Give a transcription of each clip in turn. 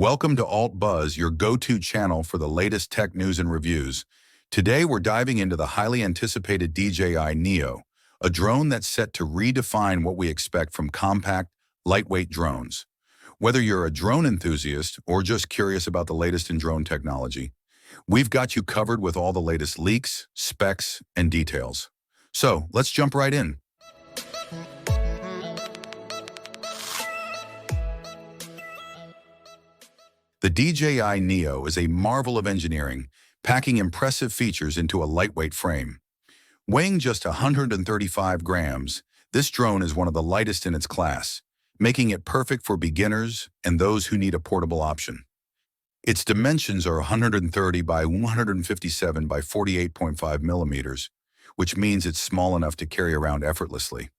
Welcome to Alt Buzz, your go-to channel for the latest tech news and reviews. Today, we're diving into the highly anticipated DJI Neo, a drone that's set to redefine what we expect from compact, lightweight drones. Whether you're a drone enthusiast or just curious about the latest in drone technology, we've got you covered with all the latest leaks, specs, and details. So, let's jump right in. The DJI Neo is a marvel of engineering, packing impressive features into a lightweight frame. Weighing just 135 grams, this drone is one of the lightest in its class, making it perfect for beginners and those who need a portable option. Its dimensions are 130 by 157 by 48.5 millimeters, which means it's small enough to carry around effortlessly.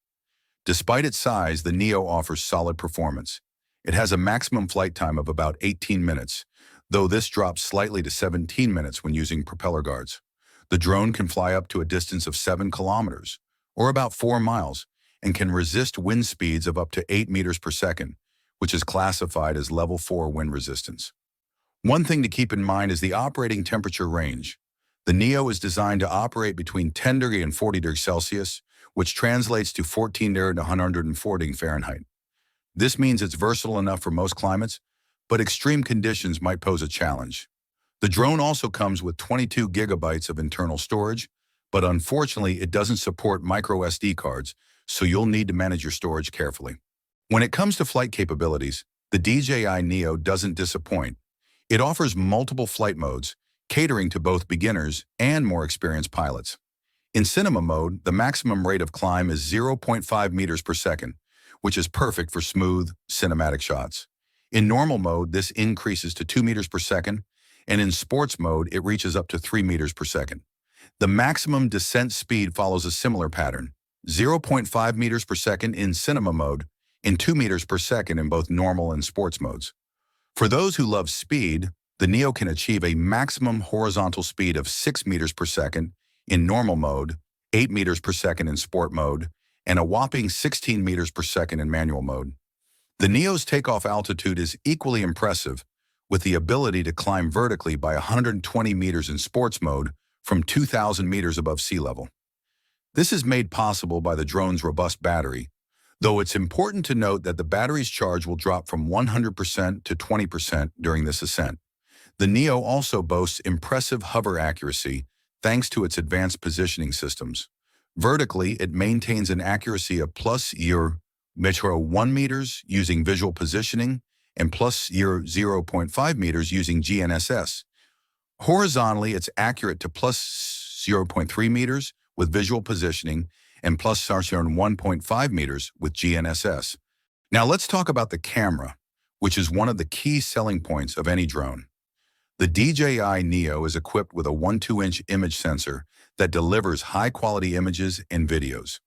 Despite its size, the Neo offers solid performance. It has a maximum flight time of about 18 minutes, though this drops slightly to 17 minutes when using propeller guards. The drone can fly up to a distance of 7 kilometers, or about 4 miles, and can resist wind speeds of up to 8 meters per second, which is classified as level 4 wind resistance. One thing to keep in mind is the operating temperature range. The Neo is designed to operate between 10 degrees and 40 degrees Celsius, which translates to 14 degrees to 140 Fahrenheit. This means it's versatile enough for most climates, but extreme conditions might pose a challenge. The drone also comes with 22 gigabytes of internal storage, but unfortunately it doesn't support micro SD cards, so you'll need to manage your storage carefully. When it comes to flight capabilities, the DJI Neo doesn't disappoint. It offers multiple flight modes, catering to both beginners and more experienced pilots. In cinema mode, the maximum rate of climb is 0.5 meters per second, which is perfect for smooth, cinematic shots. In normal mode, this increases to 2 meters per second, and in sports mode, it reaches up to 3 meters per second. The maximum descent speed follows a similar pattern, 0.5 meters per second in cinema mode, and 2 meters per second in both normal and sports modes. For those who love speed, the Neo can achieve a maximum horizontal speed of 6 meters per second in normal mode, 8 meters per second in sport mode, and a whopping 16 meters per second in manual mode. The Neo's takeoff altitude is equally impressive, with the ability to climb vertically by 120 meters in sports mode from 2,000 meters above sea level. This is made possible by the drone's robust battery, though it's important to note that the battery's charge will drop from 100% to 20% during this ascent. The Neo also boasts impressive hover accuracy thanks to its advanced positioning systems. Vertically, it maintains an accuracy of +1 meters using visual positioning and +0.5 meters using GNSS. Horizontally, it's accurate to +0.3 meters with visual positioning and +1.5 meters with GNSS. Now let's talk about the camera, which is one of the key selling points of any drone. The DJI Neo is equipped with a 1.2-inch image sensor that delivers high-quality images and videos.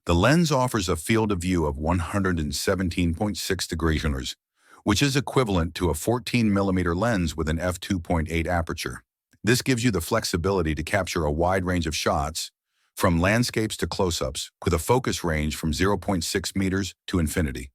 The lens offers a field of view of 117.6 degrees, which is equivalent to a 14mm lens with an f2.8 aperture. This gives you the flexibility to capture a wide range of shots, from landscapes to close-ups, with a focus range from 0.6 meters to infinity.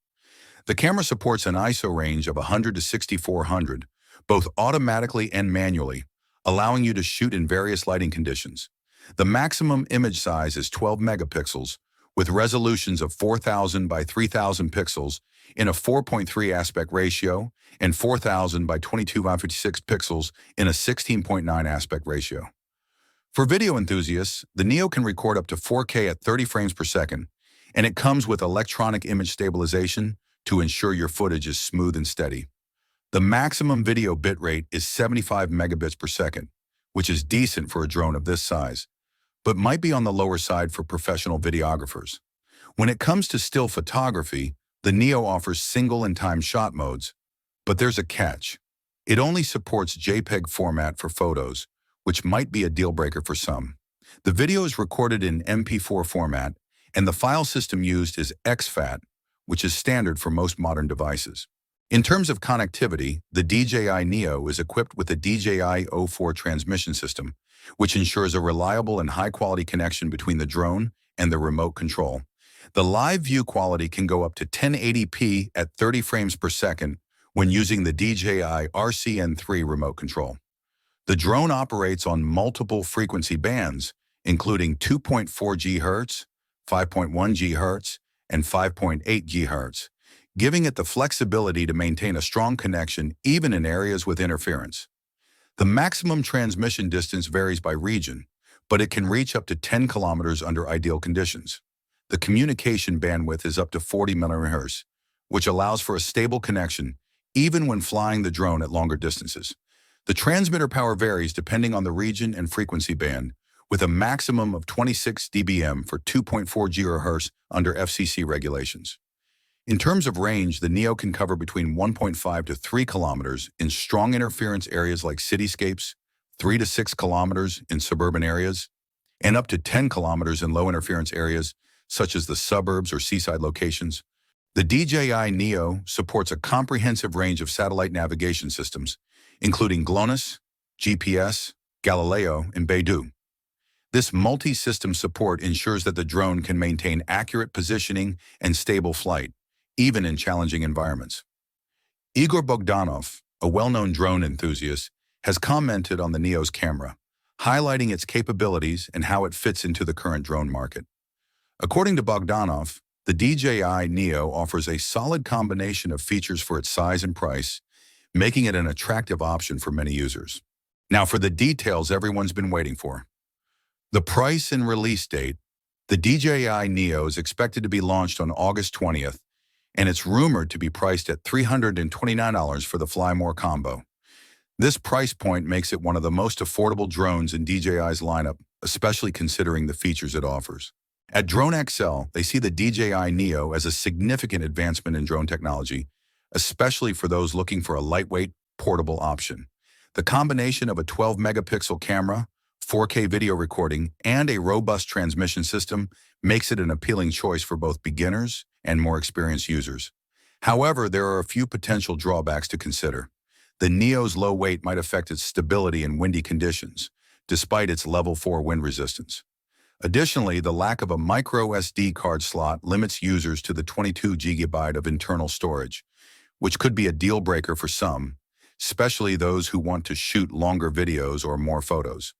The camera supports an ISO range of 100 to 6400, both automatically and manually, allowing you to shoot in various lighting conditions. The maximum image size is 12 megapixels, with resolutions of 4,000 by 3,000 pixels in a 4.3 aspect ratio and 4,000 by 2256 pixels in a 16.9 aspect ratio. For video enthusiasts, the Neo can record up to 4K at 30 frames per second, and it comes with electronic image stabilization to ensure your footage is smooth and steady. The maximum video bitrate is 75 megabits per second, which is decent for a drone of this size, but might be on the lower side for professional videographers. When it comes to still photography, the Neo offers single and time shot modes, but there's a catch. It only supports JPEG format for photos, which might be a deal breaker for some. The video is recorded in MP4 format, and the file system used is exFAT, which is standard for most modern devices. In terms of connectivity, the DJI Neo is equipped with a DJI O4 transmission system, which ensures a reliable and high-quality connection between the drone and the remote control. The live view quality can go up to 1080p at 30 frames per second when using the DJI RCN3 remote control. The drone operates on multiple frequency bands, including 2.4 GHz, 5.1 GHz, and 5.8 GHz, giving it the flexibility to maintain a strong connection even in areas with interference. The maximum transmission distance varies by region, but it can reach up to 10 kilometers under ideal conditions. The communication bandwidth is up to 40 MHz, which allows for a stable connection even when flying the drone at longer distances. The transmitter power varies depending on the region and frequency band, with a maximum of 26 dBm for 2.4 GHz under FCC regulations. In terms of range, the Neo can cover between 1.5 to 3 kilometers in strong interference areas like cityscapes, 3 to 6 kilometers in suburban areas, and up to 10 kilometers in low interference areas such as the suburbs or seaside locations. The DJI Neo supports a comprehensive range of satellite navigation systems, including GLONASS, GPS, Galileo, and Beidou. This multi-system support ensures that the drone can maintain accurate positioning and stable flight, even in challenging environments. Igor Bogdanov, a well-known drone enthusiast, has commented on the Neo's camera, highlighting its capabilities and how it fits into the current drone market. According to Bogdanov, the DJI Neo offers a solid combination of features for its size and price, making it an attractive option for many users. Now for the details everyone's been waiting for. The price and release date. The DJI Neo is expected to be launched on August 20th, and it's rumored to be priced at $329 for the Fly More combo. This price point makes it one of the most affordable drones in DJI's lineup, especially considering the features it offers. At Drone XL, they see the DJI Neo as a significant advancement in drone technology, especially for those looking for a lightweight, portable option. The combination of a 12-megapixel camera, 4K video recording, and a robust transmission system makes it an appealing choice for both beginners and more experienced users. However, there are a few potential drawbacks to consider. The Neo's low weight might affect its stability in windy conditions, despite its level 4 wind resistance. Additionally, the lack of a micro SD card slot limits users to the 22 GB of internal storage, which could be a deal breaker for some, especially those who want to shoot longer videos or more photos.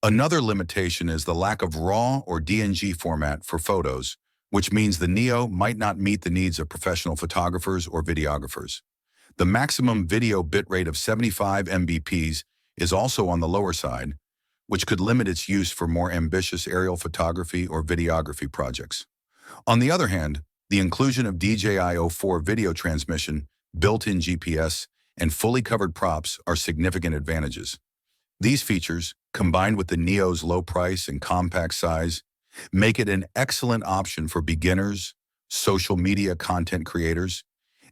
Another limitation is the lack of RAW or DNG format for photos, which means the Neo might not meet the needs of professional photographers or videographers. The maximum video bitrate of 75 Mbps is also on the lower side, which could limit its use for more ambitious aerial photography or videography projects. On the other hand, the inclusion of DJI-04 video transmission, built-in GPS, and fully covered props are significant advantages. These features, combined with the Neo's low price and compact size, make it an excellent option for beginners, social media content creators,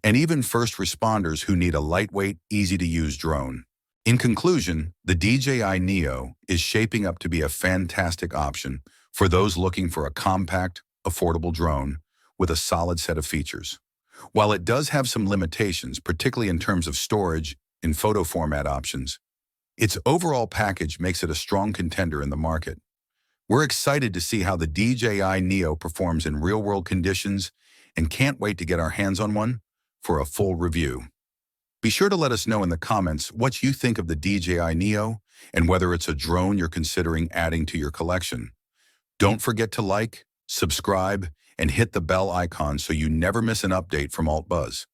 and even first responders who need a lightweight, easy-to-use drone. In conclusion, the DJI Neo is shaping up to be a fantastic option for those looking for a compact, affordable drone with a solid set of features. While it does have some limitations, particularly in terms of storage and photo format options, its overall package makes it a strong contender in the market. We're excited to see how the DJI Neo performs in real-world conditions and can't wait to get our hands on one for a full review. Be sure to let us know in the comments what you think of the DJI Neo and whether it's a drone you're considering adding to your collection. Don't forget to like, subscribe, and hit the bell icon so you never miss an update from AltBuzz.